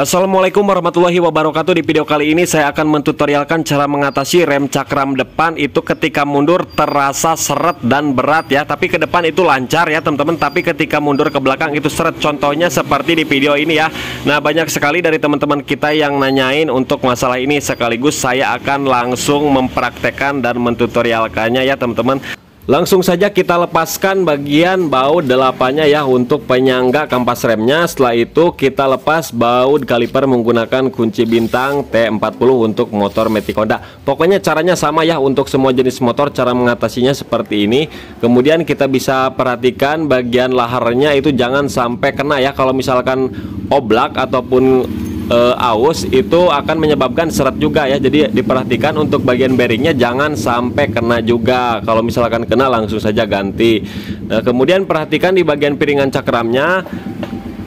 Assalamualaikum warahmatullahi wabarakatuh. Di video kali ini saya akan mentutorialkan cara mengatasi rem cakram depan itu ketika mundur terasa seret dan berat ya. Tapi ke depan itu lancar ya teman-teman, tapi ketika mundur ke belakang itu seret. Contohnya seperti di video ini ya. Nah, banyak sekali dari teman-teman kita yang nanyain untuk masalah ini, sekaligus saya akan langsung mempraktekkan dan mentutorialkannya ya teman-teman. Langsung saja kita lepaskan bagian baut delapannya ya untuk penyangga kampas remnya. Setelah itu kita lepas baut kaliper menggunakan kunci bintang T40 untuk motor Matic Honda. Pokoknya caranya sama ya untuk semua jenis motor, cara mengatasinya seperti ini. Kemudian kita bisa perhatikan bagian laharnya itu jangan sampai kena ya. Kalau misalkan oblak ataupun aus itu akan menyebabkan seret juga ya. Jadi diperhatikan untuk bagian bearingnya jangan sampai kena juga. Kalau misalkan kena langsung saja ganti. Nah, kemudian perhatikan di bagian piringan cakramnya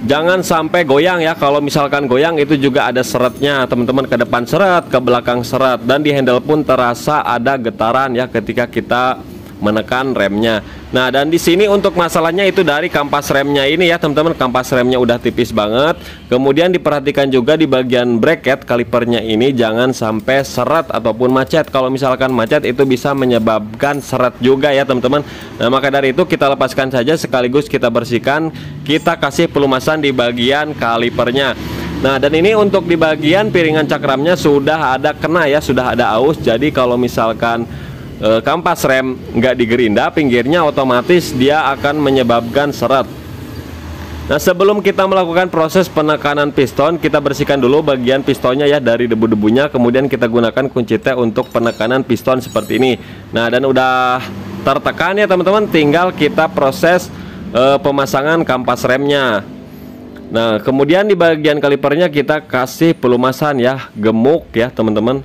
jangan sampai goyang ya. Kalau misalkan goyang itu juga ada seretnya teman-teman, ke depan seret, ke belakang seret, dan di handle pun terasa ada getaran ya ketika kita menekan remnya. Nah, dan di sini untuk masalahnya itu dari kampas remnya ini ya teman-teman, kampas remnya udah tipis banget. Kemudian diperhatikan juga di bagian bracket kalipernya ini jangan sampai seret ataupun macet. Kalau misalkan macet itu bisa menyebabkan seret juga ya teman-teman. Nah, maka dari itu kita lepaskan saja sekaligus kita bersihkan, kita kasih pelumasan di bagian kalipernya. Nah, dan ini untuk di bagian piringan cakramnya sudah ada kena ya, sudah ada aus. Jadi kalau misalkan kampas rem nggak digerinda, pinggirnya otomatis dia akan menyebabkan seret. Nah, sebelum kita melakukan proses penekanan piston, kita bersihkan dulu bagian pistonnya ya dari debu-debunya. Kemudian kita gunakan kunci T untuk penekanan piston seperti ini. Nah, dan udah tertekan ya teman-teman, tinggal kita proses pemasangan kampas remnya. Nah, kemudian di bagian kalipernya kita kasih pelumasan ya, gemuk ya teman-teman.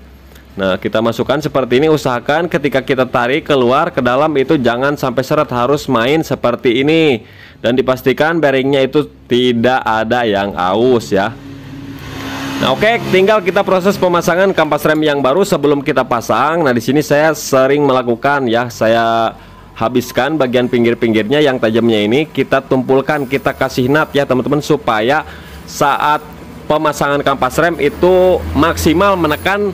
Nah, kita masukkan seperti ini. Usahakan ketika kita tarik keluar ke dalam itu jangan sampai seret, harus main seperti ini. Dan dipastikan bearingnya itu tidak ada yang aus ya. Nah, oke, tinggal kita proses pemasangan kampas rem yang baru sebelum kita pasang. Nah, di sini saya sering melakukan ya, saya habiskan bagian pinggir-pinggirnya yang tajamnya ini, kita tumpulkan, kita kasih nut ya teman-teman, supaya saat pemasangan kampas rem itu maksimal menekan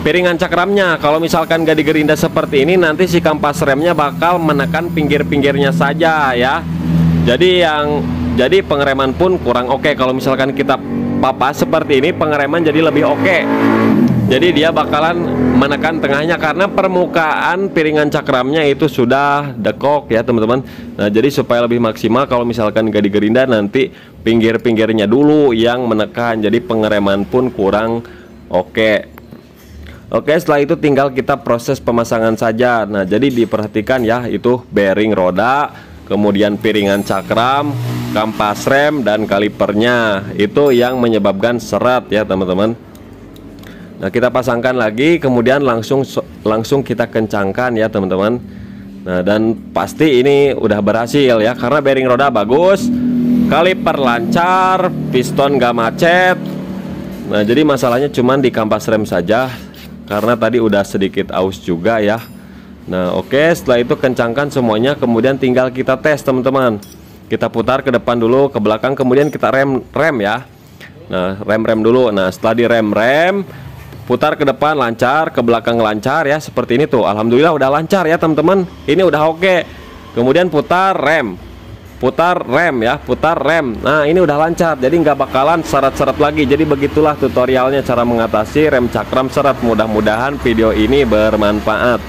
piringan cakramnya. Kalau misalkan gak digerinda seperti ini, nanti si kampas remnya bakal menekan pinggir-pinggirnya saja ya. Jadi pengereman pun kurang oke. Kalau misalkan kita papas seperti ini, pengereman jadi lebih oke. Jadi dia bakalan menekan tengahnya karena permukaan piringan cakramnya itu sudah dekok ya teman-teman. Nah, jadi supaya lebih maksimal, kalau misalkan gak digerinda nanti pinggir-pinggirnya dulu yang menekan, jadi pengereman pun kurang oke. Oke, setelah itu tinggal kita proses pemasangan saja. Nah, jadi diperhatikan ya, itu bearing roda, kemudian piringan cakram, kampas rem, dan kalipernya. Itu yang menyebabkan seret ya teman-teman. Nah, kita pasangkan lagi, kemudian langsung kita kencangkan ya teman-teman. Nah, dan pasti ini udah berhasil ya, karena bearing roda bagus, kaliper lancar, piston gak macet. Nah, jadi masalahnya cuman di kampas rem saja, karena tadi udah sedikit aus juga ya. Nah, oke, setelah itu kencangkan semuanya, kemudian tinggal kita tes teman-teman. Kita putar ke depan dulu, ke belakang, kemudian kita rem ya. Nah, rem dulu. Nah, setelah direm, putar ke depan lancar, ke belakang lancar ya, seperti ini tuh. Alhamdulillah udah lancar ya teman-teman. Ini udah oke. Kemudian putar rem ya, putar rem. Nah, ini udah lancar, jadi nggak bakalan seret-seret lagi. Jadi begitulah tutorialnya cara mengatasi rem cakram seret. Mudah-mudahan video ini bermanfaat.